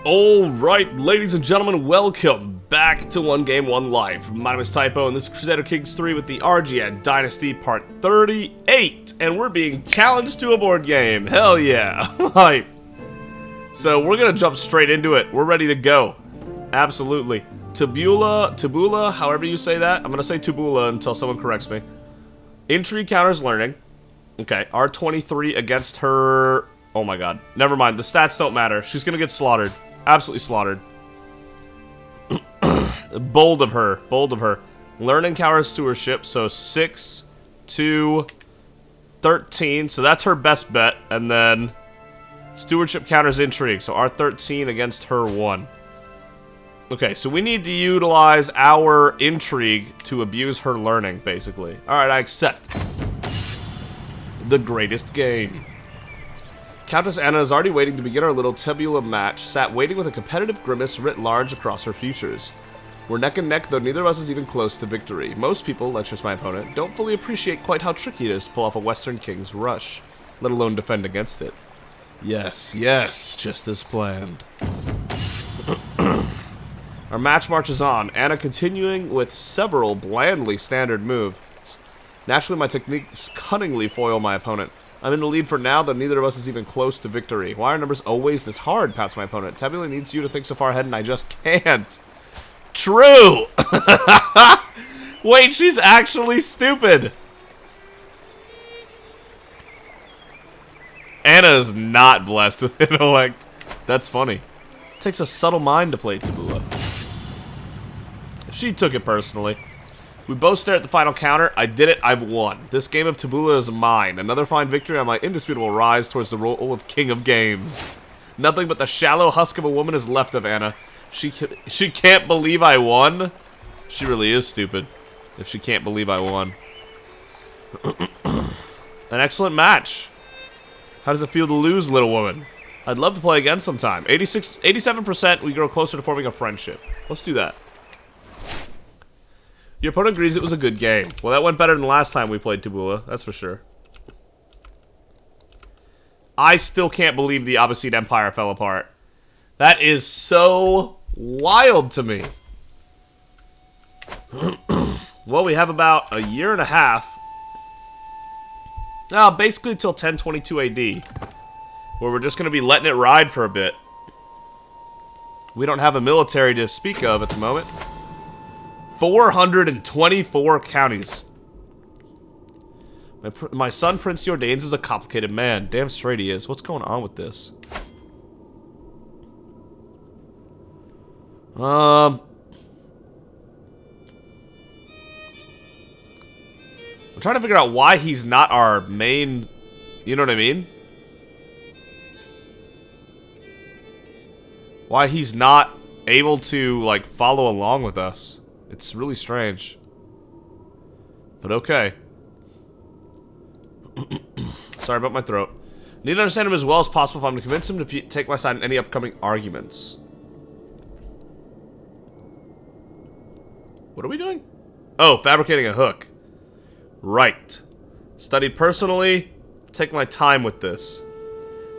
Alright, ladies and gentlemen, welcome back to 1Game1Life. My name is Typo, and this is Crusader Kings 3 with the Argead Dynasty Part 38. And we're being challenged to a board game. Hell yeah. Hype. So we're gonna jump straight into it. We're ready to go. Absolutely. Tabula, however you say that. I'm gonna say Tabula until someone corrects me. Intrigue counters learning. Okay, R23 against her... Oh my god. Never mind, the stats don't matter. She's gonna get slaughtered. Absolutely slaughtered. Bold of her. Bold of her. Learning counters stewardship, so 6 to 13. So that's her best bet. And then stewardship counters intrigue. So R13 against her 1. Okay, so we need to utilize our intrigue to abuse her learning, basically. Alright, I accept. The greatest game. Countess Anna is already waiting to begin our little tabula match, sat waiting with a competitive grimace writ large across her features. We're neck and neck, though neither of us is even close to victory. Most people, lectures my opponent, don't fully appreciate quite how tricky it is to pull off a Western King's rush, let alone defend against it. Yes, yes, just as planned. Our match marches on, Anna continuing with several blandly standard moves. Naturally, my techniques cunningly foil my opponent. I'm in the lead for now, though neither of us is even close to victory. Why are numbers always this hard, pouts my opponent. Tabula needs you to think so far ahead, and I just can't. True! Wait, she's actually stupid! Anna is not blessed with intellect. That's funny. It takes a subtle mind to play Tabula. She took it personally. We both stare at the final counter. I did it. I've won. This game of Tabula is mine. Another fine victory on my indisputable rise towards the role of King of Games. Nothing but the shallow husk of a woman is left of Anna. She can't believe I won? She really is stupid if she can't believe I won. An excellent match. How does it feel to lose, little woman? I'd love to play again sometime. 87%, we grow closer to forming a friendship. Let's do that. Your opponent agrees it was a good game. Well, that went better than last time we played Tabula, that's for sure. I still can't believe the Abbasid Empire fell apart. That is so wild to me. Well, we have about a year and a half. Now, basically till 1022 AD. Where we're just going to be letting it ride for a bit. We don't have a military to speak of at the moment. 424 counties. My son, Prince Jordanes, is a complicated man. Damn straight he is. What's going on with this? I'm trying to figure out why he's not our main... You know what I mean? Why he's not able to, like, follow along with us. It's really strange. But okay. Sorry about my throat. Need to understand him as well as possible if I'm to convince him to take my side in any upcoming arguments. What are we doing? Oh, fabricating a hook. Right. Studied personally. Take my time with this.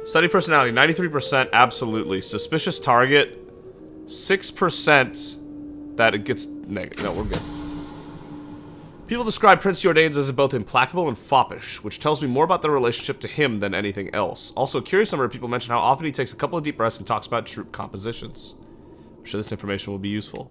Study personality, 93%, absolutely. Suspicious target, 6%. That it gets negative. No, we're good. People describe Prince Jordanes as both implacable and foppish, which tells me more about their relationship to him than anything else. Also, a curious number of people mention how often he takes a couple of deep breaths and talks about troop compositions. I'm sure this information will be useful.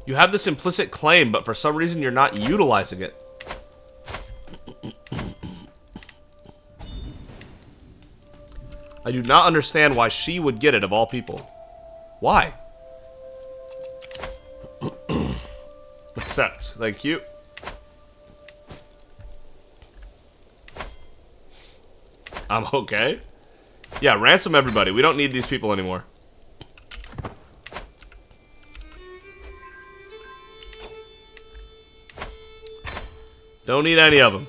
You have this implicit claim, but for some reason you're not utilizing it. I do not understand why she would get it, of all people. Why? Accept. Thank you. I'm okay. Yeah, ransom everybody. We don't need these people anymore. Don't need any of them.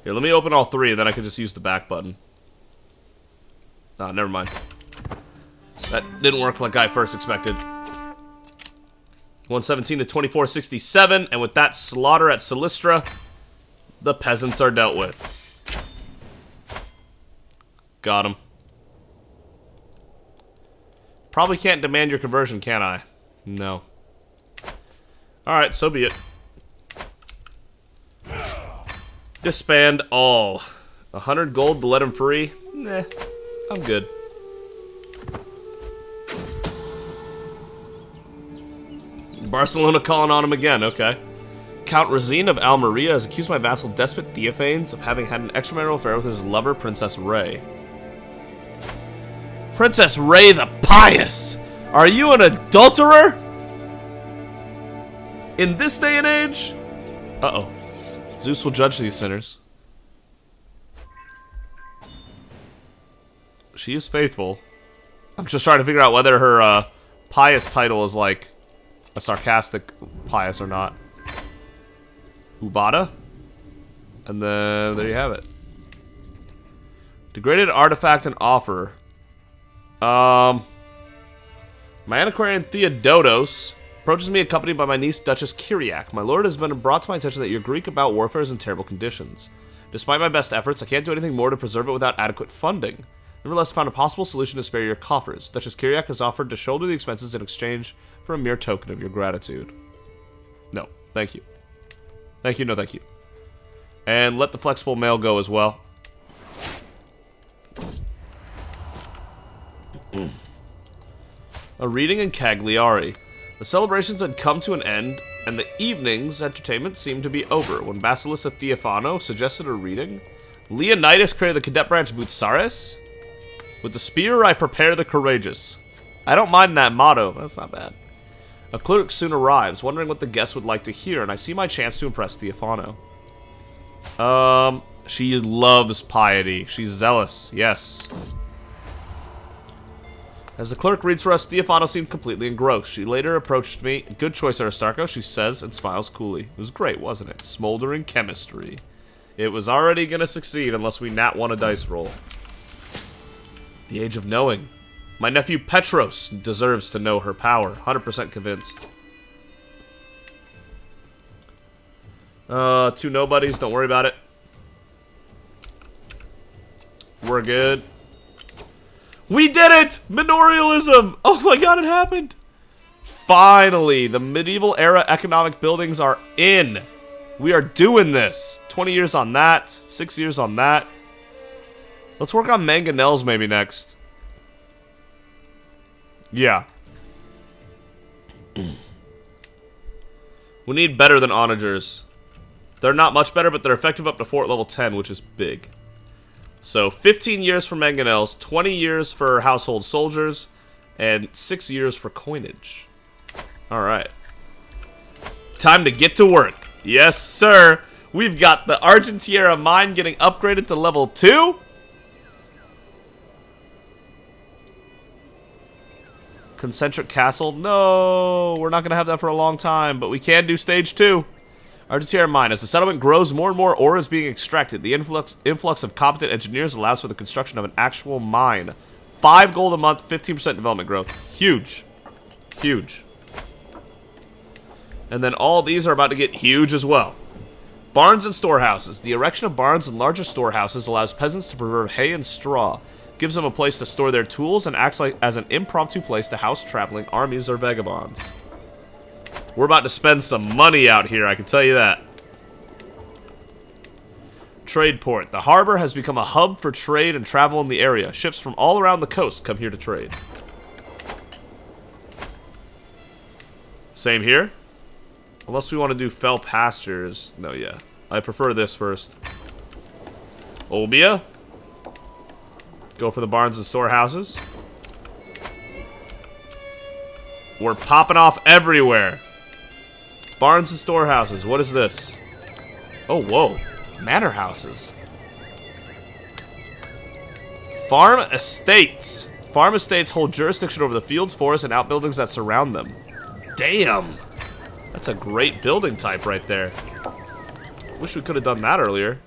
Here, let me open all three, and then I can just use the back button. Ah, never mind. That didn't work like I first expected. 117 to 2467, and with that slaughter at Silistra, the peasants are dealt with. Got him. Probably can't demand your conversion, can I? No. Alright, so be it. Disband all. 100 gold to let him free? Nah, I'm good. Barcelona calling on him again, okay. Count Rosine of Almeria has accused my vassal despot Theophanes of having had an extramarital affair with his lover, Princess Ray. Princess Ray the Pious! Are you an adulterer? In this day and age? Uh-oh. Zeus will judge these sinners. She is faithful. I'm just trying to figure out whether her pious title is like a sarcastic pious or not. Ubada. And then there you have it. Degraded artifact and offer. My antiquarian Theodotos approaches me accompanied by my niece Duchess Kyriak. My lord, has been brought to my attention that your Greek about warfare is in terrible conditions. Despite my best efforts, I can't do anything more to preserve it without adequate funding. Nevertheless, found a possible solution to spare your coffers. Duchess Kyriak has offered to shoulder the expenses in exchange for a mere token of your gratitude. No, thank you. Thank you, no thank you. And let the flexible mail go as well. A reading in Cagliari. The celebrations had come to an end, and the evening's entertainment seemed to be over, when Basilissa Theophano suggested a reading. Leonidas created the cadet branch Butsaris. With the spear, I prepare the courageous. I don't mind that motto. That's not bad. A clerk soon arrives, wondering what the guests would like to hear, and I see my chance to impress Theophano. She loves piety. She's zealous. Yes. As the clerk reads for us, Theophano seemed completely engrossed. She later approached me. Good choice, Aristarchus, she says, and smiles coolly. It was great, wasn't it? Smoldering chemistry. It was already going to succeed unless we nat one a dice roll. The age of knowing. My nephew Petros deserves to know her power. 100% convinced. Two nobodies. Don't worry about it. We're good. We did it! Manorialism! Oh my god, it happened! Finally, the medieval era economic buildings are in. We are doing this. 20 years on that. 6 years on that. Let's work on mangonels maybe next. Yeah. We need better than onagers. They're not much better, but they're effective up to fort level 10, which is big. So, 15 years for mangonels, 20 years for household soldiers, and 6 years for coinage. Alright. Time to get to work. Yes, sir. We've got the Argentiera mine getting upgraded to level 2. Concentric castle. No, we're not going to have that for a long time, but we can do stage 2. Argentiera mine. As the settlement grows, more and more ore is being extracted. The influx of competent engineers allows for the construction of an actual mine. 5 gold a month, 15% development growth. Huge. Huge. And then all these are about to get huge as well. Barns and storehouses. The erection of barns and larger storehouses allows peasants to preserve hay and straw. Gives them a place to store their tools and acts like as an impromptu place to house traveling armies or vagabonds. We're about to spend some money out here, I can tell you that. Trade port. The harbor has become a hub for trade and travel in the area. Ships from all around the coast come here to trade. Same here. Unless we want to do fell pastures. No, yeah. I prefer this first. Olbia. Go for the barns and storehouses. We're popping off everywhere. Barns and storehouses. What is this? Oh, whoa. Manor houses. Farm estates. Farm estates hold jurisdiction over the fields, forests, and outbuildings that surround them. Damn. That's a great building type right there. Wish we could have done that earlier.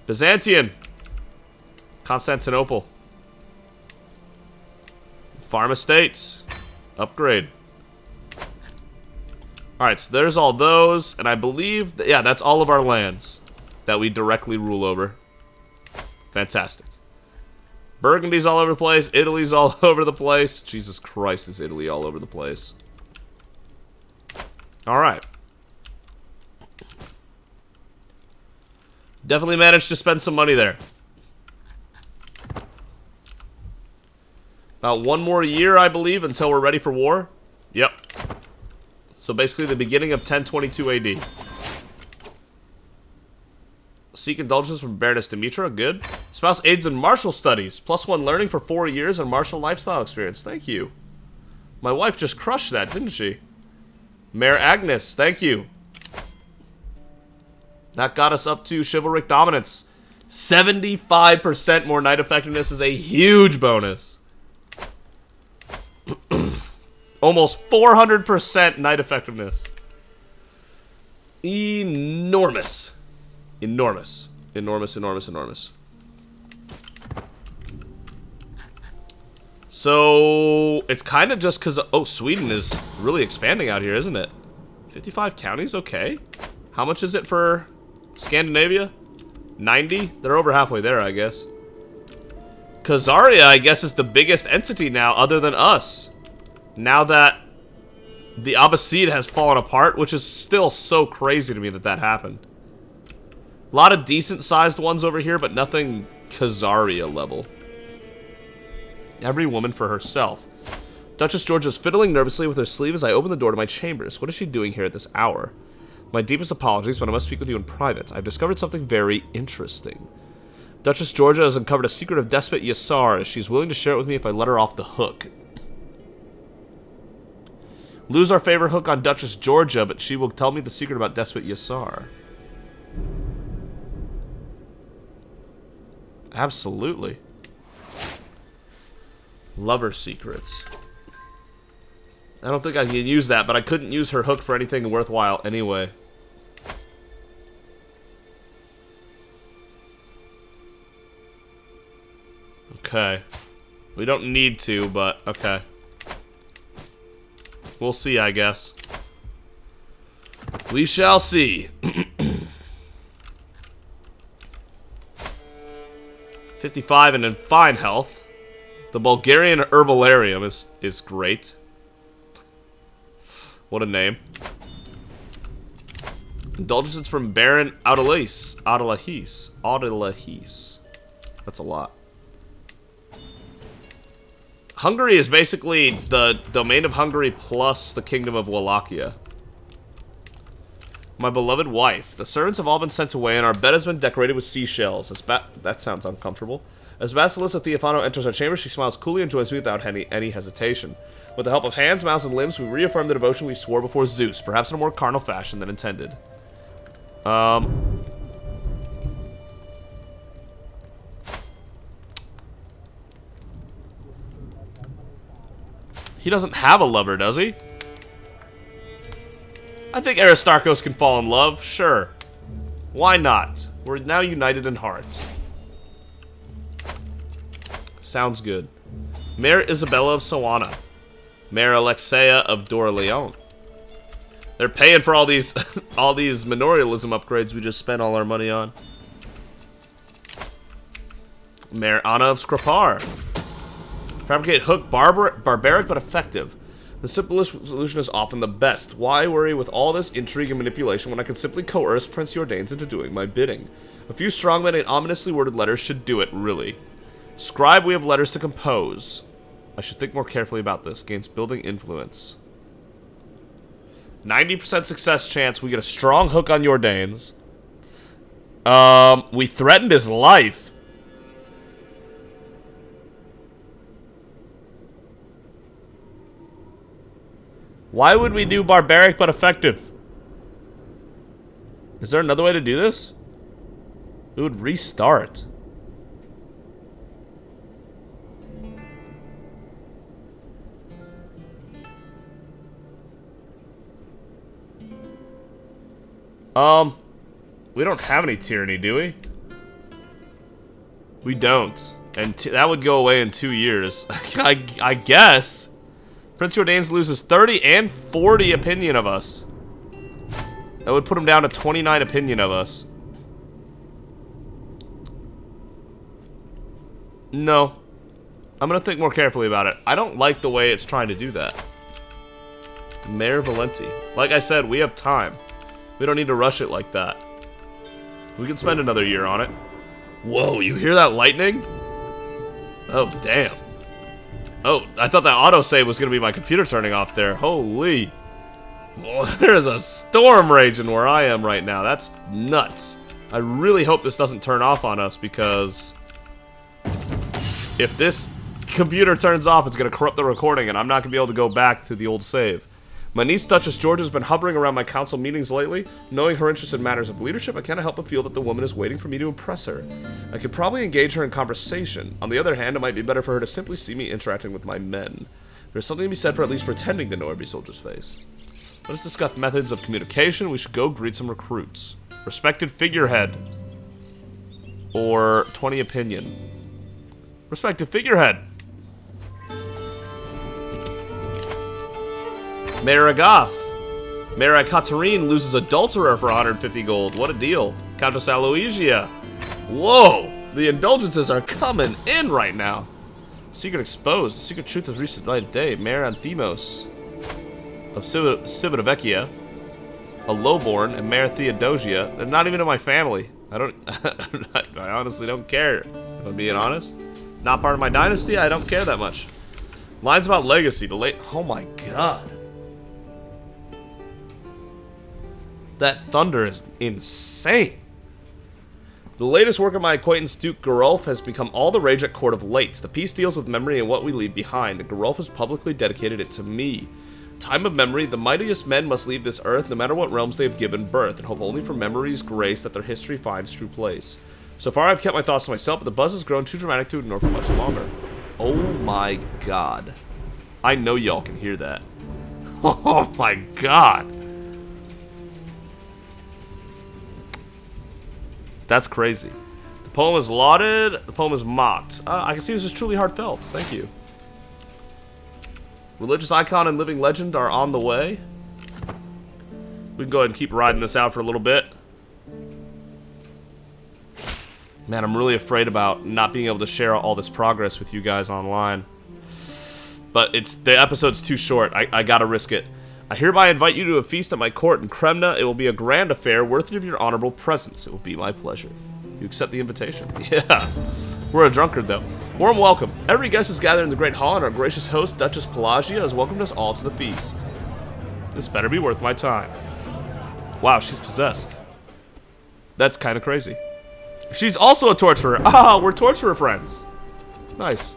Byzantium. Constantinople. Farm estates. Upgrade. Alright, so there's all those, and I believe, yeah, that's all of our lands that we directly rule over. Fantastic. Burgundy's all over the place, Italy's all over the place. Jesus Christ, is Italy all over the place. Alright. Definitely managed to spend some money there. About 1 more year, I believe, until we're ready for war. Yep. So basically the beginning of 1022 AD. Seek indulgence from Baroness Demetra. Good. Spouse aids in martial studies. +1 learning for 4 years and martial lifestyle experience. Thank you. My wife just crushed that, didn't she? Mare Agnes. Thank you. That got us up to chivalric dominance. 75% more knight effectiveness is a huge bonus. Almost 400% knight effectiveness. Enormous. Enormous. Enormous, enormous, enormous. So, it's kind of just because... Oh, Sweden is really expanding out here, isn't it? 55 counties? Okay. How much is it for Scandinavia? 90? They're over halfway there, I guess. Khazaria, I guess, is the biggest entity now, other than us. Now that the Abbasid has fallen apart, which is still so crazy to me that that happened. A lot of decent-sized ones over here, but nothing Khazaria level. Every woman for herself. Duchess Georgia is fiddling nervously with her sleeve as I open the door to my chambers. What is she doing here at this hour? My deepest apologies, but I must speak with you in private. I've discovered something very interesting. Duchess Georgia has uncovered a secret of Despot Yassar, as she's willing to share it with me if I let her off the hook. Lose our favorite hook on Duchess Georgia, but she will tell me the secret about Despot Yassar. Absolutely. Lover secrets. I don't think I can use that, but I couldn't use her hook for anything worthwhile anyway. Okay. We don't need to, but okay. We'll see, I guess. We shall see. 55 and in fine health. The Bulgarian Herbalarium is great. What a name. Indulgences from Baron Audalais. Audalais. That's a lot. Hungary is basically the domain of Hungary plus the kingdom of Wallachia. My beloved wife. The servants have all been sent away and our bed has been decorated with seashells. That sounds uncomfortable. As Vasilisa Theophano enters our chamber, she smiles coolly and joins me without any hesitation. With the help of hands, mouths, and limbs, we reaffirm the devotion we swore before Zeus, perhaps in a more carnal fashion than intended. He doesn't have a lover, does he? I think Aristarchos can fall in love, sure. Why not? We're now united in heart. Sounds good. Mare Isabella of Sawana. Mare Alexea of Dorleone. They're paying for all these all these manorialism upgrades we just spent all our money on. Mare Anna of Scrapar. Fabricate hook, barbaric but effective. The simplest solution is often the best. Why worry with all this intrigue and manipulation when I can simply coerce Prince Jordanes into doing my bidding? A few strongmen and ominously worded letters should do it, really. Scribe, we have letters to compose. I should think more carefully about this. Gains building influence. 90% success chance. We get a strong hook on Jordanes. We threatened his life. Why would we do barbaric but effective? Is there another way to do this? We would restart. We don't have any tyranny, do we? We don't. And that would go away in 2 years. I guess. Prince Jordanes loses 30 and 40 opinion of us. That would put him down to 29 opinion of us. No. I'm gonna think more carefully about it. I don't like the way it's trying to do that. Mayor Valenti. Like I said, we have time. We don't need to rush it like that. We can spend another year on it. Whoa, you hear that lightning? Oh, damn. Oh, I thought that autosave was gonna be my computer turning off there. Holy. Well, there's a storm raging where I am right now. That's nuts. I really hope this doesn't turn off on us, because if this computer turns off, it's going to corrupt the recording, and I'm not going to be able to go back to the old save. My niece, Duchess Georgia, has been hovering around my council meetings lately. Knowing her interest in matters of leadership, I can't help but feel that the woman is waiting for me to impress her. I could probably engage her in conversation. On the other hand, it might be better for her to simply see me interacting with my men. There's something to be said for at least pretending to know every soldier's face. Let us discuss methods of communication. We should go greet some recruits. Respected figurehead. Or 20 opinion. Respected figurehead. Mayor Agath. Mayor Ekaterine loses adulterer for 150 gold. What a deal. Countess Aloysia. Whoa! The indulgences are coming in right now. Secret exposed. The secret truth of recent light day. Mayor Anthemos of Civitavecchia, a lowborn, and Mayor Theodosia. They're not even in my family. I honestly don't care, if I'm being honest. Not part of my dynasty, I don't care that much. Lines about legacy, oh my god. That thunder is insane. The latest work of my acquaintance Duke Gerulf has become all the rage at court of late. The piece deals with memory and what we leave behind, and Gerulf has publicly dedicated it to me. Time of memory, the mightiest men must leave this earth, no matter what realms they have given birth, and hope only for memory's grace that their history finds true place. So far, I've kept my thoughts to myself, but the buzz has grown too dramatic to ignore for much longer. Oh my god. I know y'all can hear that. Oh my god. That's crazy. The poem is lauded, the poem is mocked. I can see this is truly heartfelt. Thank you. Religious icon and living legend are on the way. We can go ahead and keep riding this out for a little bit. Man, I'm really afraid about not being able to share all this progress with you guys online. But the episode's too short. I gotta risk it. I hereby invite you to a feast at my court in Kremna. It will be a grand affair worthy of your honorable presence. It will be my pleasure. You accept the invitation? Yeah. We're a drunkard, though. Warm welcome. Every guest is gathered in the great hall, and our gracious host, Duchess Pelagia, has welcomed us all to the feast. This better be worth my time. Wow, she's possessed. That's kind of crazy. She's also a torturer. Ah, we're torturer friends. Nice.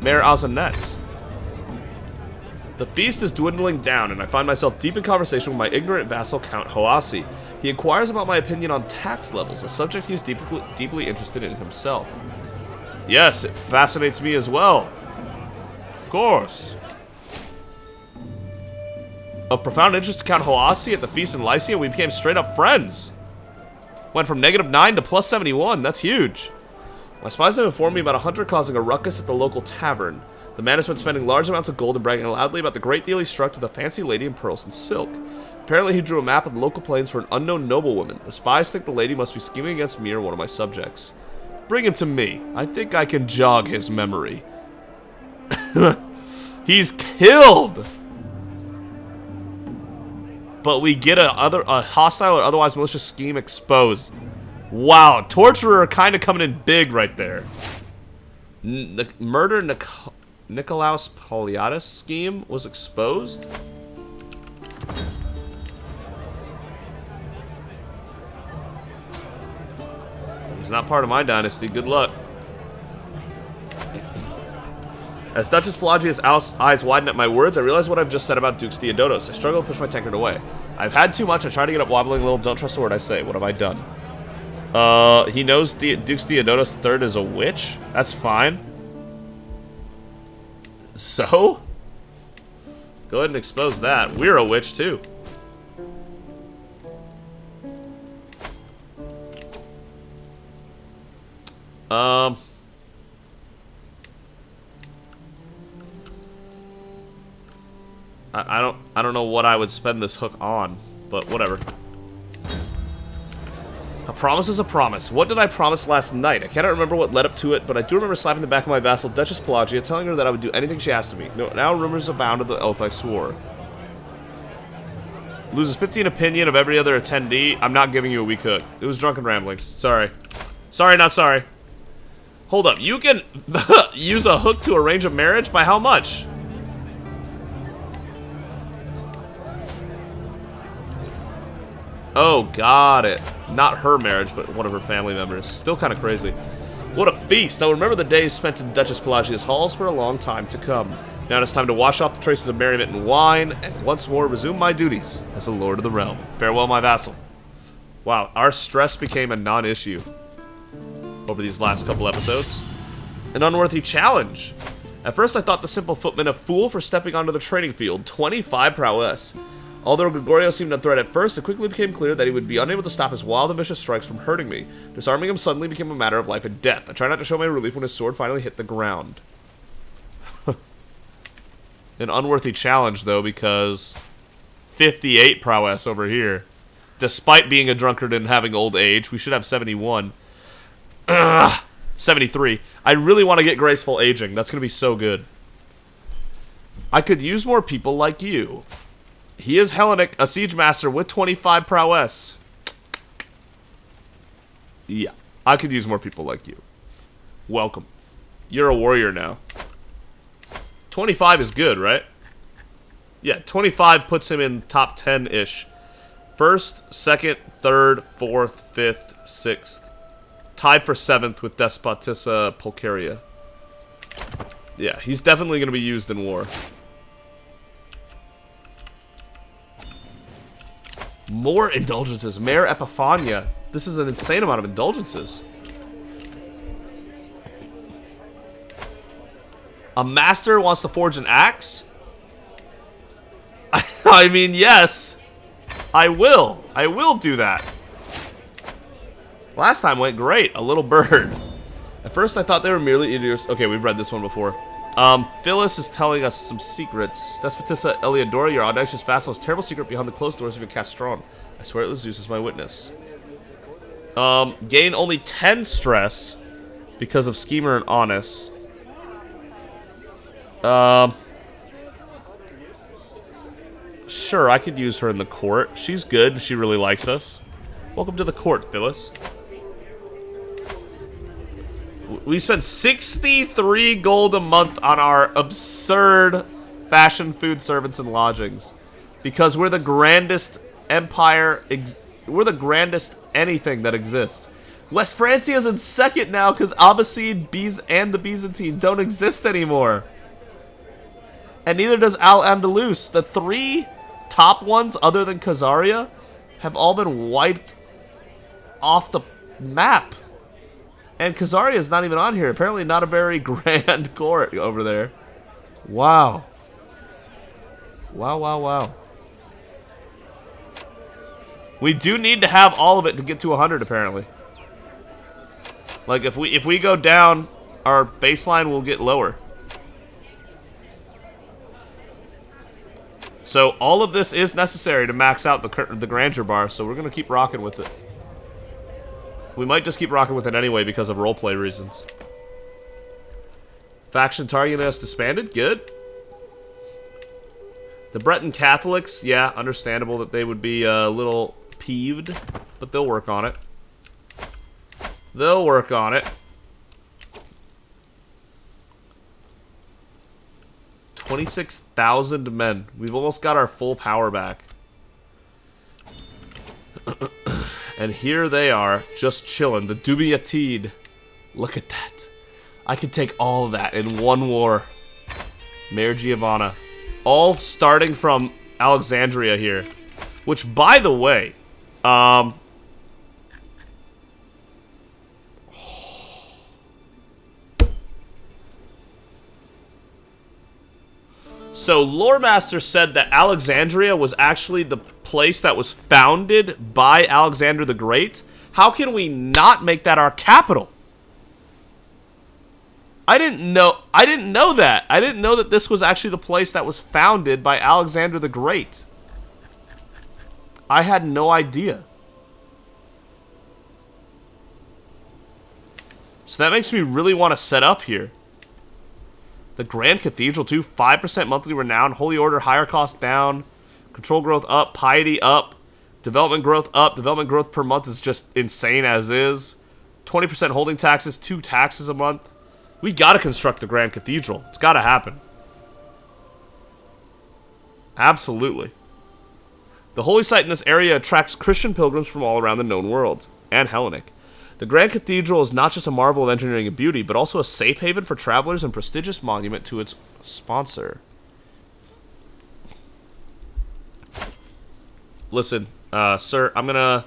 Mayor Azanet. The feast is dwindling down, and I find myself deep in conversation with my ignorant vassal, Count Hoasi. He inquires about my opinion on tax levels, a subject he is deeply interested in himself. Yes, it fascinates me as well. Of course. Of profound interest to Count Hoasi at the feast in Lycia, we became straight up friends. Went from -9 to +71, that's huge. My spies have informed me about a hunter causing a ruckus at the local tavern. The man has been spending large amounts of gold and bragging loudly about the great deal he struck to the fancy lady in pearls and silk. Apparently he drew a map of the local plains for an unknown noblewoman. The spies think the lady must be scheming against me or one of my subjects. Bring him to me. I think I can jog his memory. He's killed! But we get a hostile or otherwise malicious scheme exposed. Wow, torturer kind of coming in big right there. Murder Nikolaos Poliadis scheme was exposed. He's not part of my dynasty. Good luck. As Duchess Pelagia's eyes widen at my words, I realize what I've just said about Dukes Theodotos. I struggle to push my tankard away. I've had too much. I try to get up wobbling a little. Don't trust a word I say. What have I done? He knows Dukes Theodotos III is a witch? That's fine. So? Go ahead and expose that. We're a witch, too. I don't know what I would spend this hook on, but whatever. promise is a promise. What did I promise last night? I cannot remember what led up to it, but I do remember slapping the back of my vassal, Duchess Pelagia, telling her that I would do anything she asked of me. No, now rumors abound of the oath I swore. Loses 15 opinion of every other attendee. I'm not giving you a weak hook. It was drunken ramblings. Sorry. Sorry, not sorry. Hold up. You can use a hook to arrange a marriage? By how much? Oh, got it. Not her marriage, but one of her family members. Still kind of crazy. What a feast. I'll remember the days spent in Duchess Pelagia's halls for a long time to come. Now it's time to wash off the traces of merriment and wine, and once more resume my duties as a lord of the realm. Farewell, my vassal. Wow, our stress became a non-issue over these last couple episodes. An unworthy challenge. At first I thought the simple footman a fool for stepping onto the training field. 25 prowess. Although Gregorio seemed a threat at first, it quickly became clear that he would be unable to stop his wild and vicious strikes from hurting me. Disarming him suddenly became a matter of life and death. I tried not to show my relief when his sword finally hit the ground. An unworthy challenge, though, because 58 prowess over here. Despite being a drunkard and having old age, we should have 71. Ugh, 73. I really want to get graceful aging. That's going to be so good. I could use more people like you. He is Hellenic, a siege master with 25 prowess. Yeah, I could use more people like you. Welcome. You're a warrior now. 25 is good, right? Yeah, 25 puts him in top 10-ish. First, second, third, fourth, fifth, sixth. Tied for 7th with Despotissa Pulcheria. Yeah, he's definitely going to be used in war. More indulgences. Mare Epiphania. This is an insane amount of indulgences. A master wants to forge an axe? I mean, yes. I will. I will do that. Last time went great. A little bird. At first I thought they were merely idiots. Okay, we've read this one before. Phyllis is telling us some secrets. Despotissa Eliodora, your audacious vassal, has a terrible secret behind the closed doors of your castron. I swear it was Zeus as my witness. Gain only 10 stress because of Schemer and Honest. Sure, I could use her in the court. She's good. She really likes us. Welcome to the court, Phyllis. We spend 63 gold a month on our absurd fashion, food, servants, and lodgings. Because we're the grandest empire, we're the grandest anything that exists. West Francia's in second now because Abbasid, and the Byzantine don't exist anymore. And neither does Al-Andalus. The 3 top ones, other than Khazaria, have all been wiped off the map. And Khazaria is not even on here. Apparently not a very grand court over there. Wow. Wow, wow, wow. We do need to have all of it to get to 100, apparently. Like, if we go down, our baseline will get lower. So, all of this is necessary to max out the grandeur bar, so we're going to keep rocking with it. We might just keep rocking with it anyway because of roleplay reasons. Faction targeting us disbanded? Good. The Breton Catholics, yeah, understandable that they would be a little peeved, but they'll work on it. They'll work on it. 26,000 men. We've almost got our full power back. And here they are, just chilling. The Dubiatid. Look at that. I could take all of that in one war. Mare Giovanna. All starting from Alexandria here. Which, by the way, so, Loremaster said that Alexandria was actually the place that was founded by Alexander the Great. How can we not make that our capital? I didn't know that. I didn't know that this was actually the place that was founded by Alexander the Great. I had no idea. So that makes me really want to set up here. The Grand Cathedral too, 5% monthly renown, Holy Order higher cost down, control growth up, piety up, development growth up. Development growth per month is just insane as is. 20% holding taxes, 2 taxes a month. We gotta construct the Grand Cathedral. It's gotta happen. Absolutely. The holy site in this area attracts Christian pilgrims from all around the known world, and Hellenic. The Grand Cathedral is not just a marvel of engineering and beauty, but also a safe haven for travelers and prestigious monument to its sponsor. Listen, sir, I'm gonna...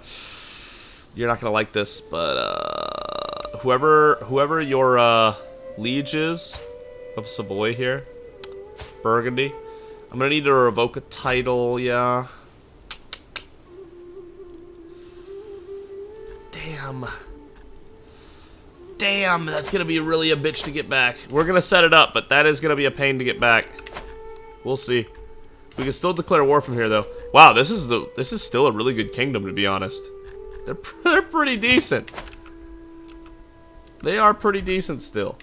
You're not gonna like this, but, whoever your, liege is of Savoy here, Burgundy, I'm gonna need to revoke a title, yeah. Damn, that's gonna be really a bitch to get back. We're gonna set it up, but that is gonna be a pain to get back. We'll see. We can still declare war from here, though. Wow, this is still a really good kingdom, to be honest. They're pretty decent. They are pretty decent still.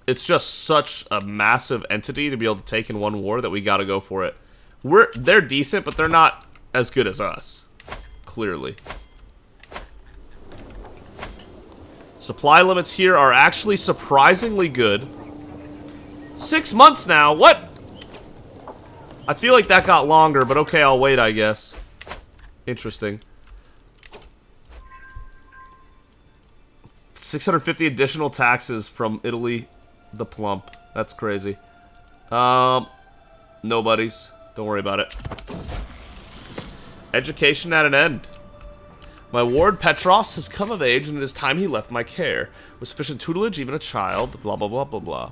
It's just such a massive entity to be able to take in one war that we gotta go for it. They're decent, but they're not as good as us. Clearly. Supply limits here are actually surprisingly good. 6 months now, what? I feel like that got longer, but okay, I'll wait, I guess. Interesting. 650 additional taxes from Italy, the plump. That's crazy. Nobody's. Don't worry about it. Education at an end. My ward Petros has come of age, and it is time he left my care. With sufficient tutelage, even a child. Blah, blah, blah, blah, blah.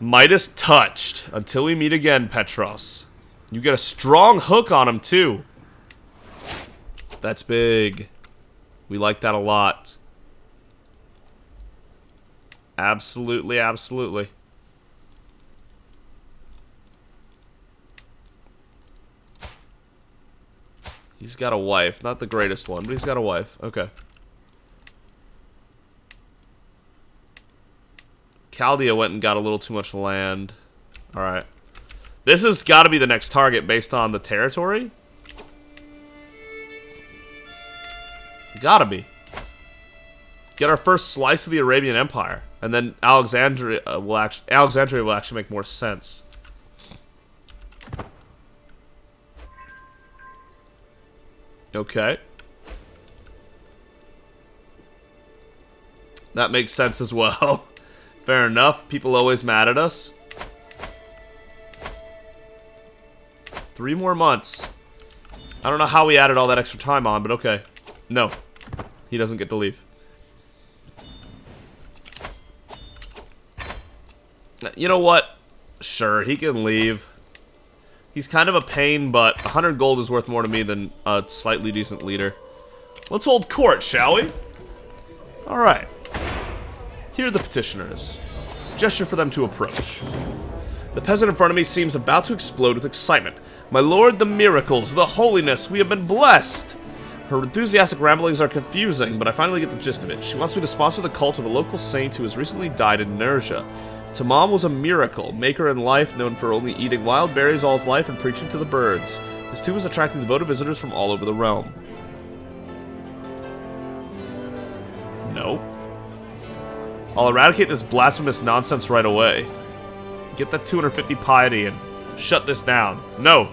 Midas touched. Until we meet again, Petros. You get a strong hook on him, too. That's big. We like that a lot. Absolutely, absolutely. He's got a wife. Not the greatest one, but he's got a wife. Okay. Chaldea went and got a little too much land. Alright. This has got to be the next target based on the territory. Gotta be. Get our first slice of the Arabian Empire. And then Alexandria will actually make more sense. Okay. That makes sense as well. Fair enough. People always mad at us. 3 more months. I don't know how we added all that extra time on, but okay. No. He doesn't get to leave. You know what? Sure, he can leave. He's kind of a pain, but 100 gold is worth more to me than a slightly decent leader. Let's hold court, shall we? Alright. Here are the petitioners. Gesture for them to approach. The peasant in front of me seems about to explode with excitement. My lord, the miracles, the holiness, we have been blessed! Her enthusiastic ramblings are confusing, but I finally get the gist of it. She wants me to sponsor the cult of a local saint who has recently died in Nerja. Tamam was a miracle, maker in life, known for only eating wild berries all his life and preaching to the birds. His tomb is attracting devoted visitors from all over the realm. No. I'll eradicate this blasphemous nonsense right away. Get that 250 piety and shut this down. No.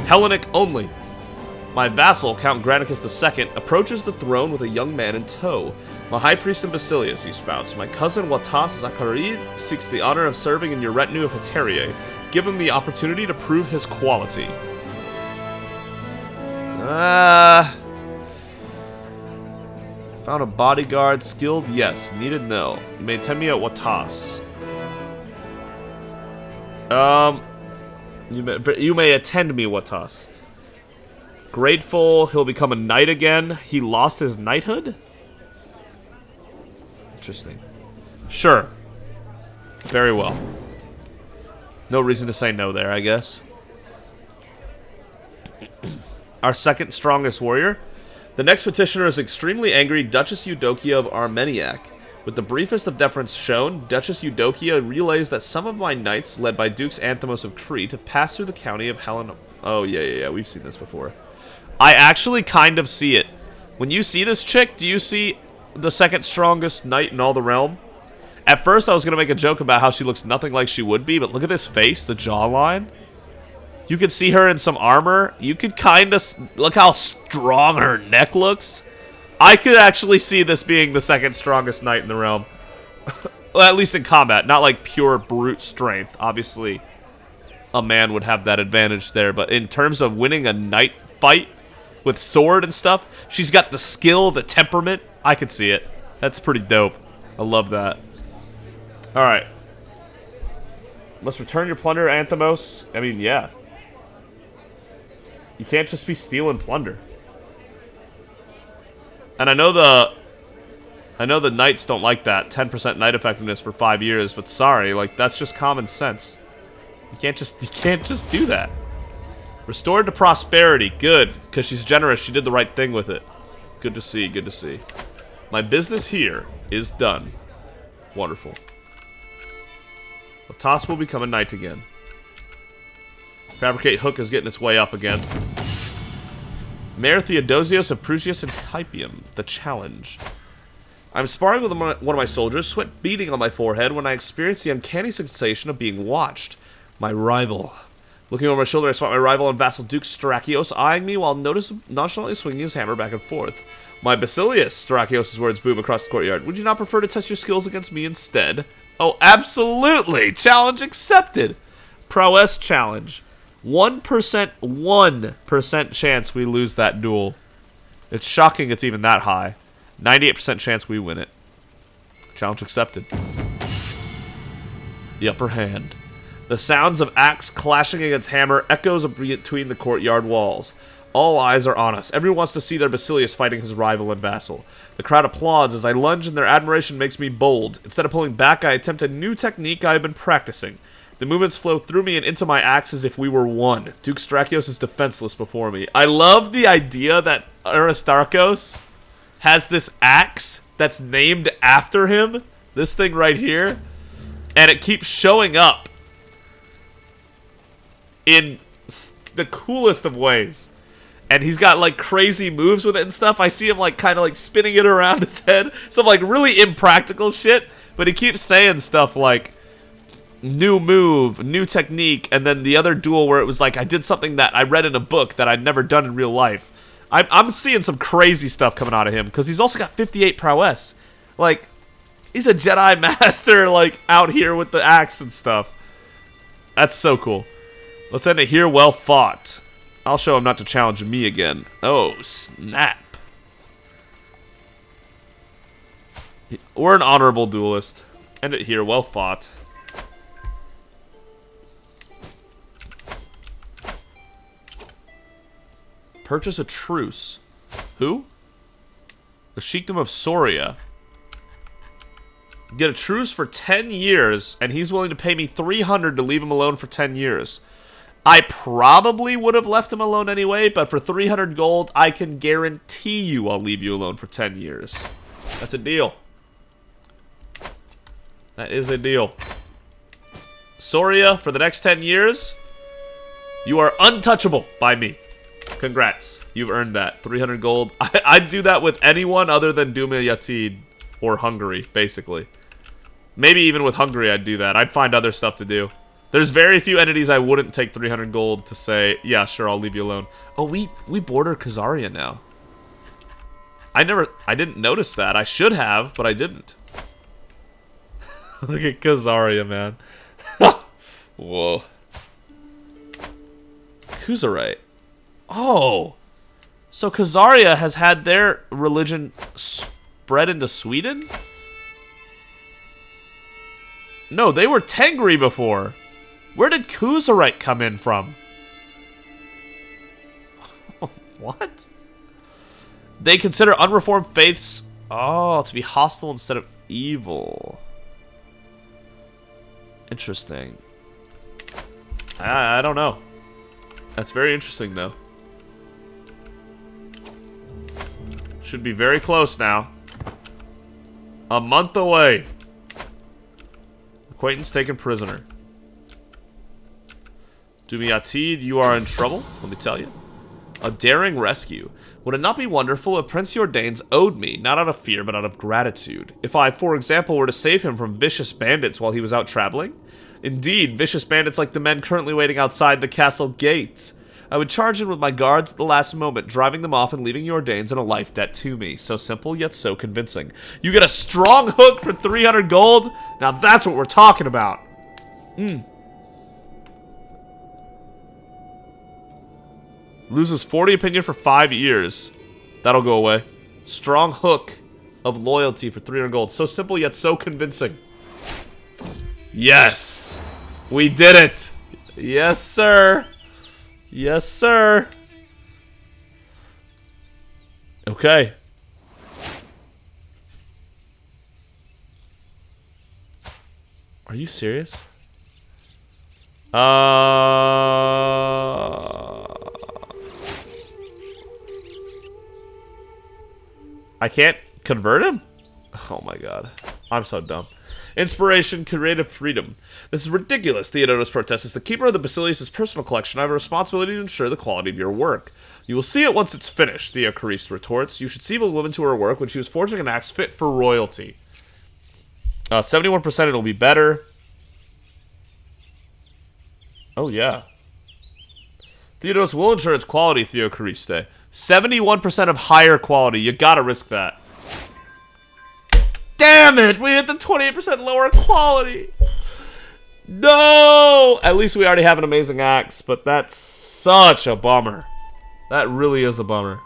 Hellenic only. My vassal, Count Granicus II, approaches the throne with a young man in tow. My high priest in Basilius, he spouts. My cousin Watas Zacharid seeks the honor of serving in your retinue of Heterie. Give him the opportunity to prove his quality. Found a bodyguard. Skilled? Yes. Needed? No. You may attend me at Watas. You may attend me, Watas. Grateful. He'll become a knight again. He lost his knighthood? Interesting. Sure. Very well. No reason to say no there, I guess. our second strongest warrior. The next petitioner is extremely angry Duchess Eudokia of Armeniac. With the briefest of deference shown, Duchess Eudokia relays that some of my knights, led by Dukes Anthemos of Crete, have passed through the county of Helen. Oh, yeah, we've seen this before. I actually kind of see it. When you see this chick, do you see the second strongest knight in all the realm? At first, I was going to make a joke about how she looks nothing like she would be, but look at this face, the jawline. You could see her in some armor. You could kind of... Look how strong her neck looks. I could actually see this being the second strongest knight in the realm. Well, at least in combat. Not like pure brute strength. Obviously, a man would have that advantage there. But in terms of winning a knight fight with sword and stuff, she's got the skill, the temperament. I could see it. That's pretty dope. I love that. Alright. Must return your plunder, Anthemos. I mean, yeah. You can't just be stealing plunder. And I know the knights don't like that 10% knight effectiveness for 5 years, but sorry, like that's just common sense. You can't just do that. Restored to prosperity, good, because she's generous. She did the right thing with it. Good to see, good to see. My business here is done. Wonderful. Latas will become a knight again. Fabricate hook is getting its way up again. Mayor Theodosios of Prusias and Hypium, the challenge. I'm sparring with one of my soldiers, sweat beading on my forehead when I experience the uncanny sensation of being watched. My rival. Looking over my shoulder, I spot my rival and vassal Duke Strachios eyeing me while nonchalantly swinging his hammer back and forth. My Basilius, Strachios' words boom across the courtyard. Would you not prefer to test your skills against me instead? Oh, absolutely! Challenge accepted! Prowess challenge. 1% chance we lose that duel. It's shocking it's even that high. 98% chance we win it. Challenge accepted. The upper hand. The sounds of axe clashing against hammer echoes between the courtyard walls. All eyes are on us. Everyone wants to see their Basilius fighting his rival and vassal. The crowd applauds as I lunge and their admiration makes me bold. Instead of pulling back, I attempt a new technique I have been practicing. The movements flow through me and into my axe as if we were one. Duke Strachios is defenseless before me. I love the idea that Aristarchos has this axe that's named after him. This thing right here. And it keeps showing up in the coolest of ways. And he's got like crazy moves with it and stuff. I see him like kind of like spinning it around his head. Some like really impractical shit. But he keeps saying stuff like, new move, new technique, and then the other duel where it was like I did something that I read in a book that I'd never done in real life. I'm seeing some crazy stuff coming out of him because he's also got 58 prowess. Like, he's a Jedi master, like, out here with the axe and stuff. That's so cool. Let's end it here. Well fought. I'll show him not to challenge me again. Oh, snap. We're an honorable duelist. End it here. Well fought. Purchase a truce. Who? The Sheikdom of Soria. Get a truce for 10 years, and he's willing to pay me 300 to leave him alone for 10 years. I probably would have left him alone anyway, but for 300 gold, I can guarantee you I'll leave you alone for 10 years. That's a deal. That is a deal. Soria, for the next 10 years, you are untouchable by me. Congrats. You've earned that. 300 gold. I'd do that with anyone other than Duma Yatid or Hungary, basically. Maybe even with Hungary I'd do that. I'd find other stuff to do. There's very few entities I wouldn't take 300 gold to say, yeah, sure, I'll leave you alone. Oh, we border Khazaria now. I didn't notice that. I should have, but I didn't. Look at Khazaria, man. Whoa. Kuzarite. Oh. So Khazaria has had their religion spread into Sweden? No, they were Tengri before. Where did Kuzarite come in from? What? They consider unreformed faiths, to be hostile instead of evil. Interesting. I don't know. That's very interesting, though. Should be very close now. A month away. Acquaintance taken prisoner. Dumiatid, you are in trouble, let me tell you. A daring rescue. Would it not be wonderful if Prince Jordanes owed me, not out of fear, but out of gratitude? If I, for example, were to save him from vicious bandits while he was out traveling? Indeed, vicious bandits like the men currently waiting outside the castle gates. I would charge in with my guards at the last moment, driving them off and leaving Jordanes in a life debt to me. So simple, yet so convincing. You get a strong hook for 300 gold? Now that's what we're talking about. Loses 40 opinion for 5 years. That'll go away. Strong hook of loyalty for 300 gold. So simple, yet so convincing. Yes! We did it! Yes, sir! Yes, sir! Okay. Are you serious? I can't convert him? Oh my god. I'm so dumb. Inspiration, creative freedom. This is ridiculous, Theodotus protests. As the keeper of the Basilius' personal collection, I have a responsibility to ensure the quality of your work. You will see it once it's finished, Theocariste retorts. You should see the woman to her work when she was forging an axe fit for royalty. 71% it'll be better. Oh, yeah. Theodotus will ensure its quality, Theocariste. 71% of higher quality. You gotta risk that. Damn it! We hit the 28% lower quality! No! At least we already have an amazing axe, but that's such a bummer. That really is a bummer.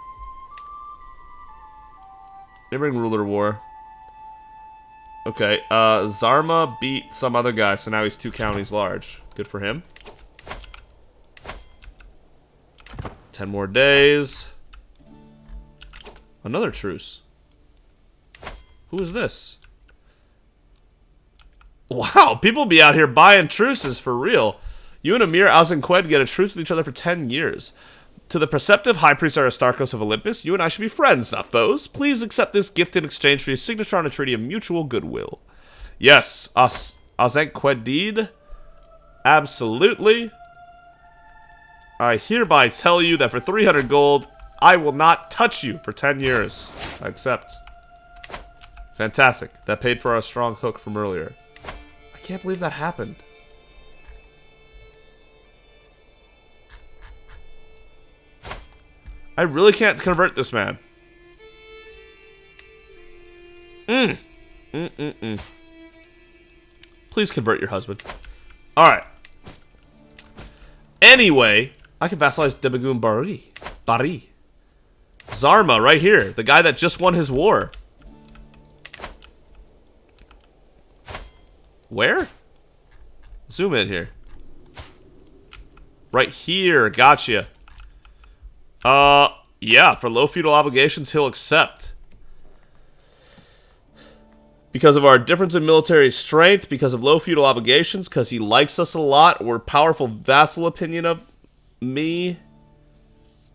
Neighboring ruler war. Okay, Zarma beat some other guy, so now he's 2 counties large. Good for him. 10 more days. Another truce. Who is this? Wow, people be out here buying truces for real. You and Amir Azinqued get a truce with each other for 10 years. To the perceptive High Priest Aristarchos of Olympus, you and I should be friends, not foes. Please accept this gift in exchange for your signature on a treaty of mutual goodwill. Yes, Azinquedid. Absolutely. I hereby tell you that for 300 gold, I will not touch you for 10 years. I accept. Fantastic. That paid for our strong hook from earlier. I can't believe that happened. I really can't convert this man. Please convert your husband. Alright. Anyway, I can vassalize Debagoon Bari. Zarma, right here. The guy that just won his war. Where? Zoom in here. Right here. Gotcha. Yeah. For low feudal obligations, he'll accept. Because of our difference in military strength, because of low feudal obligations, because he likes us a lot, or powerful vassal opinion of me.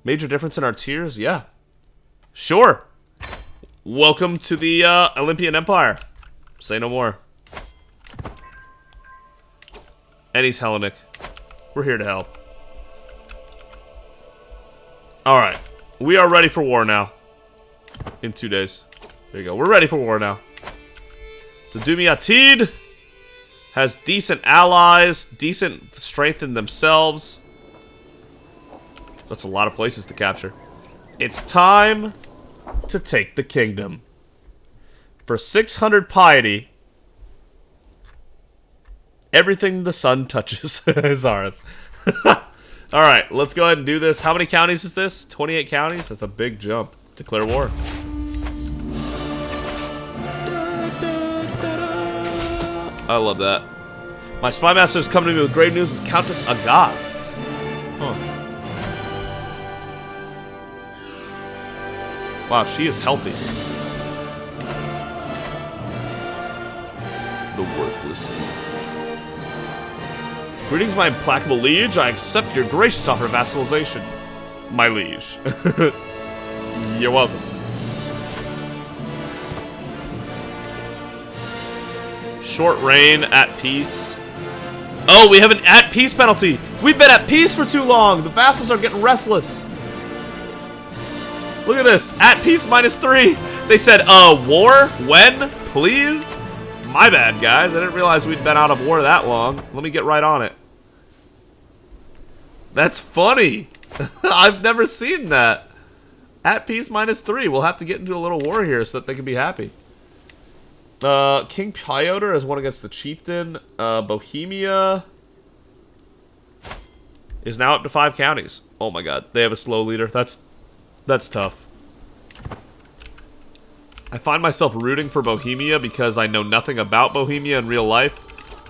Major difference in our tiers? Yeah. Sure. Welcome to the Olympian Empire. Say no more. And he's Hellenic. We're here to help. Alright. We are ready for war now. In 2 days. There you go. We're ready for war now. The Dumiatid has decent allies, decent strength in themselves. That's a lot of places to capture. It's time to take the kingdom. For 600 piety, everything the sun touches is ours. Alright, let's go ahead and do this. How many counties is this? 28 counties? That's a big jump. Declare war. I love that. My spy master has come to me with great news. It's Countess Argead. Huh. Wow, she is healthy. The worthless. Greetings, my implacable liege. I accept your gracious offer of vassalization. My liege. You're welcome. Short reign, at peace. Oh, we have an at peace penalty. We've been at peace for too long. The vassals are getting restless. Look at this. At peace -3. They said, war? When? Please? My bad, guys. I didn't realize we'd been out of war that long. Let me get right on it. That's funny. I've never seen that. At peace -3. We'll have to get into a little war here so that they can be happy. King Pyotr has won against the chieftain. Bohemia is now up to 5 counties. Oh my god. They have a slow leader. That's tough. I find myself rooting for Bohemia because I know nothing about Bohemia in real life.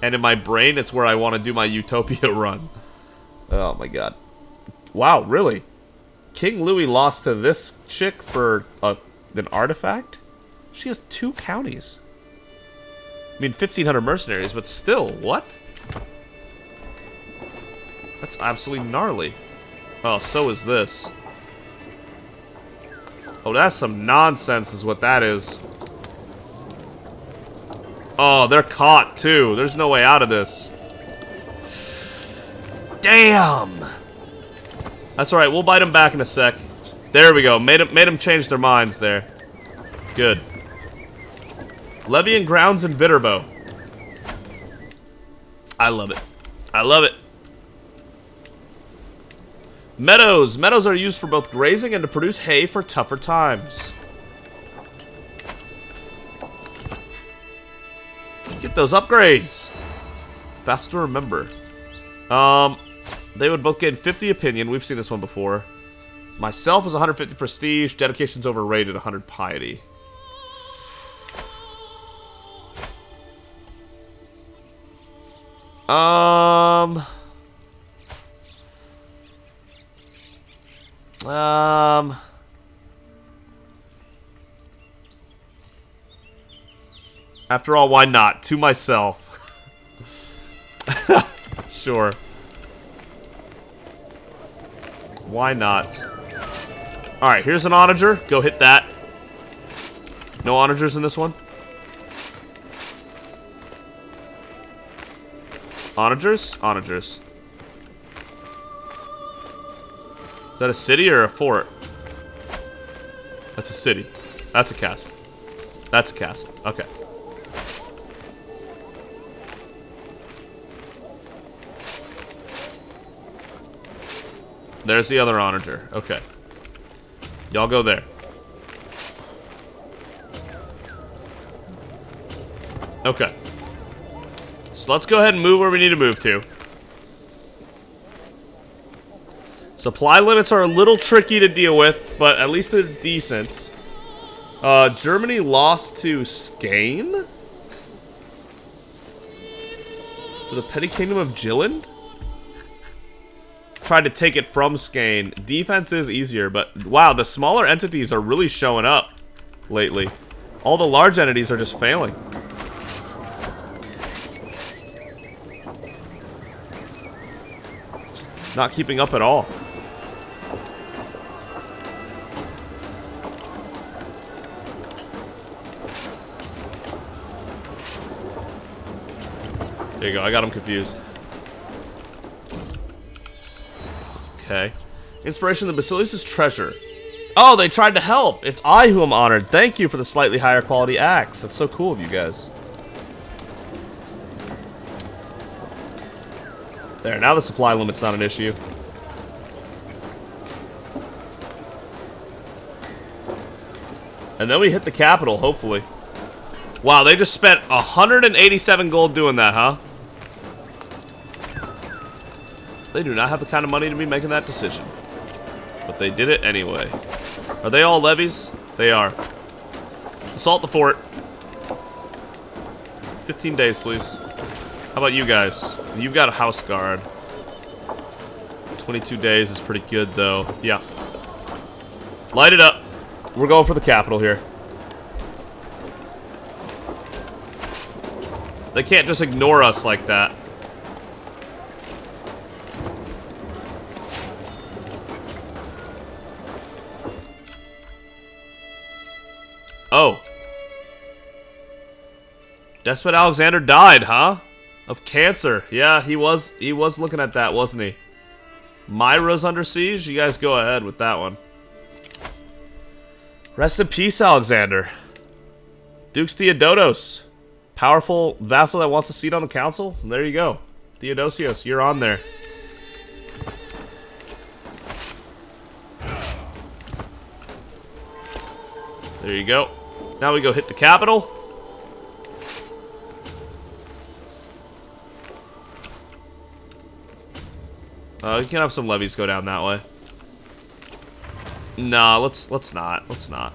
And in my brain, it's where I want to do my Utopia run. Oh my god. Wow, really? King Louis lost to this chick for an artifact? She has 2 counties. I mean, 1,500 mercenaries, but still, what? That's absolutely gnarly. Oh, so is this. Oh, that's some nonsense is what that is. Oh, they're caught, too. There's no way out of this. Damn! That's alright, we'll bite them back in a sec. There we go. Made them change their minds there. Good. Levying grounds in Viterbo. I love it. I love it. Meadows. Meadows are used for both grazing and to produce hay for tougher times. Get those upgrades. Fast to remember. They would both gain 50 opinion. We've seen this one before. Myself is 150 prestige. Dedication's overrated. 100 piety. After all, why not? To myself. Sure. Why not? Alright, here's an onager. Go hit that. No onagers in this one? Onagers? Onagers. Is that a city or a fort? That's a city. That's a castle. That's a castle. Okay. There's the other onager. Okay. Y'all go there. Okay. So let's go ahead and move where we need to move to. Supply limits are a little tricky to deal with, but at least they're decent. Germany lost to Skane? For the petty kingdom of Jilin? Tried to take it from Skane. Defense is easier, but wow, the smaller entities are really showing up lately. All the large entities are just failing. Not keeping up at all. There you go, I got him confused. Okay. Inspiration of the Basilius' treasure. Oh, they tried to help! It's I who am honored. Thank you for the slightly higher quality axe. That's so cool of you guys. There, now the supply limit's not an issue. And then we hit the capital, hopefully. Wow, they just spent 187 gold doing that, huh? They do not have the kind of money to be making that decision. But they did it anyway. Are they all levies? They are. Assault the fort. 15 days, please. How about you guys? You've got a house guard. 22 days is pretty good, though. Yeah. Light it up. We're going for the capital here. They can't just ignore us like that. Oh. Despot Alexander died, huh? Of cancer. Yeah, he was looking at that, wasn't he? Myra's under siege? You guys go ahead with that one. Rest in peace, Alexander. Dukes Theodotos. Powerful vassal that wants a seat on the council? There you go. Theodosios, you're on there. There you go. Now we go hit the capital. You can have some levies go down that way. Nah, let's not. Let's not.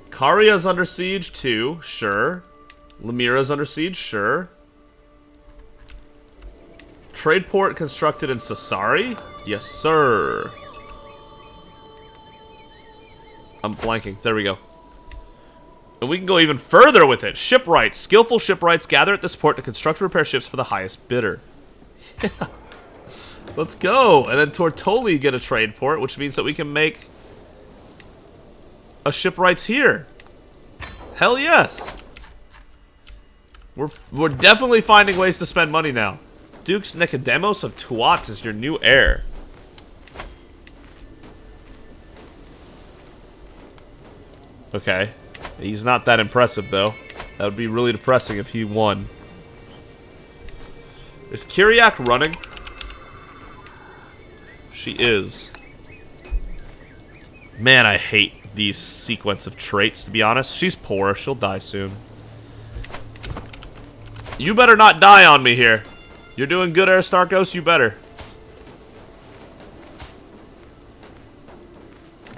Karia's under siege too, sure. Lemira's under siege, sure. Trade port constructed in Sassari? Yes, sir. I'm blanking. There we go. And we can go even further with it. Shipwrights. Skillful shipwrights gather at this port to construct and repair ships for the highest bidder. Let's go. And then Tortoli get a trade port, which means that we can make a shipwrights here. Hell yes. We're definitely finding ways to spend money now. Dukes Nicodemus of Tuat is your new heir. Okay. He's not that impressive, though. That would be really depressing if he won. Is Kyriak running? She is. Man, I hate these sequence of traits, to be honest. She's poor. She'll die soon. You better not die on me here. You're doing good, Aristarchos. You better.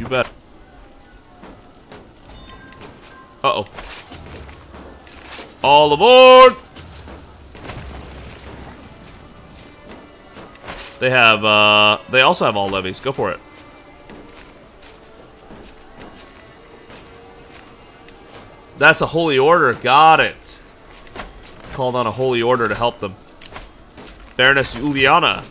You bet. Uh-oh. All aboard! They have, they also have all levies. Go for it. That's a holy order. Got it. Called on a holy order to help them. Baroness Juliana.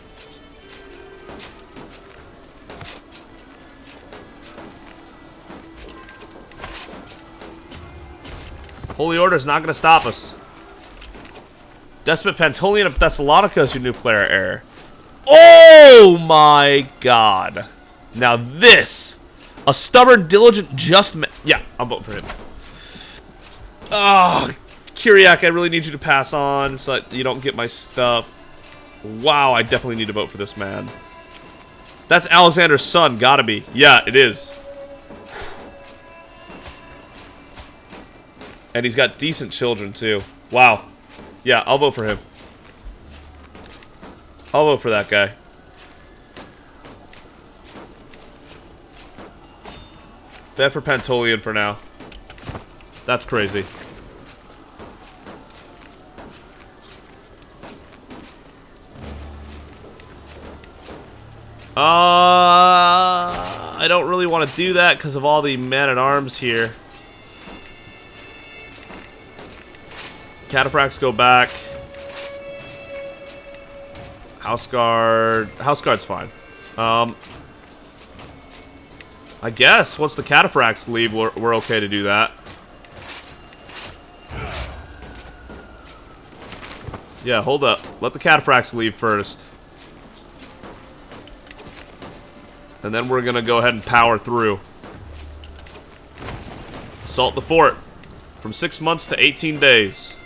Holy Order is not going to stop us. Despot Pantolian of Thessalonica is your new player heir. Oh my god. Now this. A stubborn, diligent, just man. Yeah, I'm voting for him. Ah, Kyriak, I really need you to pass on so that you don't get my stuff. Wow, I definitely need to vote for this man. That's Alexander's son, gotta be. Yeah, it is. And he's got decent children, too. Wow. Yeah, I'll vote for him. I'll vote for that guy. Bet for Pantolian for now. That's crazy. I don't really want to do that because of all the men-at-arms here. Cataphracts go back. House Guard. House Guard's fine. I guess once the Cataphracts leave, we're okay to do that. Yeah, hold up. Let the Cataphracts leave first. And then we're gonna go ahead and power through. Assault the fort. From 6 months to 18 days.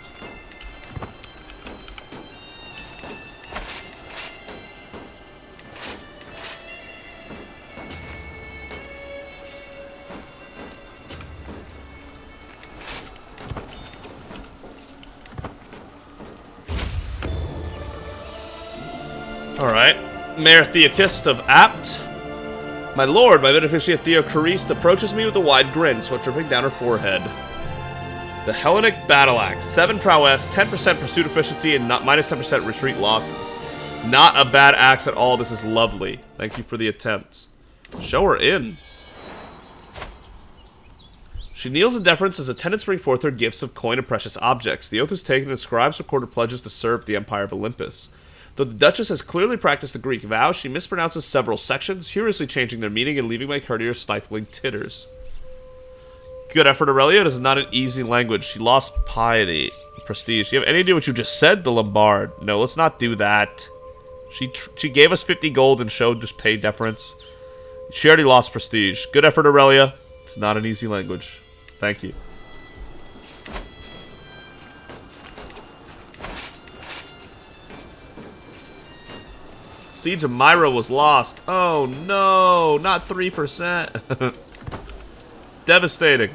Alright. Mayor Theokist of Apt. My lord, my beneficia Theocariste approaches me with a wide grin, sweat dripping down her forehead. The Hellenic Battle Axe. 7 prowess, 10% pursuit efficiency, and minus 10% retreat losses. Not a bad axe at all. This is lovely. Thank you for the attempt. Show her in. She kneels in deference as attendants bring forth her gifts of coin and precious objects. The oath is taken and scribes recorded pledges to serve the Empire of Olympus. Though the Duchess has clearly practiced the Greek vows, she mispronounces several sections, humorously changing their meaning and leaving my courtiers stifling titters. Good effort, Aurelia. It is not an easy language. She lost piety. Prestige. Do you have any idea what you just said? The Lombard. No, let's not do that. She gave us 50 gold and showed just pay deference. She already lost prestige. Good effort, Aurelia. It's not an easy language. Thank you. Siege of Myra was lost. Oh no, not 3%. Devastating.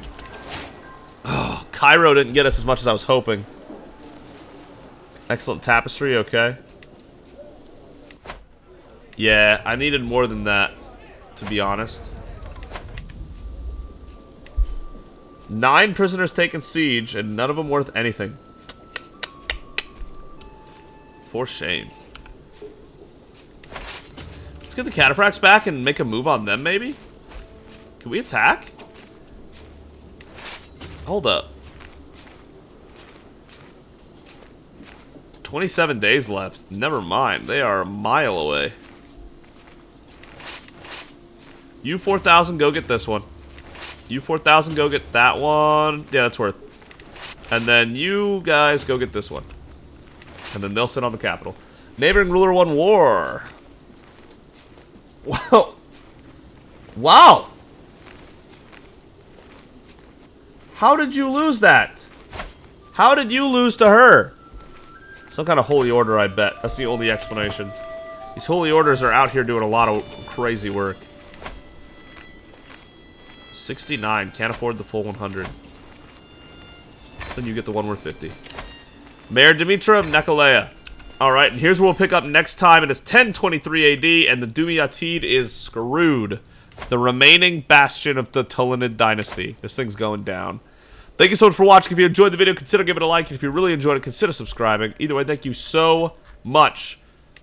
Oh, Cairo didn't get us as much as I was hoping. Excellent tapestry, okay. Yeah, I needed more than that, to be honest. 9 prisoners taken siege, and none of them worth anything. For shame. Let's get the cataphracts back and make a move on them, maybe? Can we attack? Hold up. 27 days left. Never mind. They are a mile away. You 4,000, go get this one. You 4,000, go get that one. Yeah, that's worth. And then you guys go get this one. And then they'll sit on the capital. Neighboring ruler won war. Wow. Wow. How did you lose that? How did you lose to her? Some kind of holy order, I bet. That's the only explanation. These holy orders are out here doing a lot of crazy work. 69. Can't afford the full 100. Then you get the one worth 50. Mayor Dimitra Nikolaya. Alright, and here's where we'll pick up next time. It is 1023 AD, and the Dumyatid is screwed. The remaining bastion of the Tulunid dynasty. This thing's going down. Thank you so much for watching. If you enjoyed the video, consider giving it a like. And if you really enjoyed it, consider subscribing. Either way, thank you so much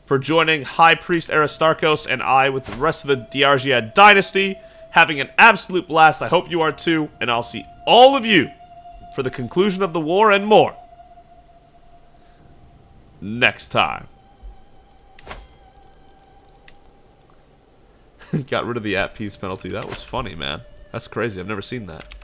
for joining High Priest Aristarchos and I with the rest of the Argead dynasty. Having an absolute blast. I hope you are too. And I'll see all of you for the conclusion of the war and more next time. Got rid of the at-peace penalty. That was funny, man. That's crazy. I've never seen that.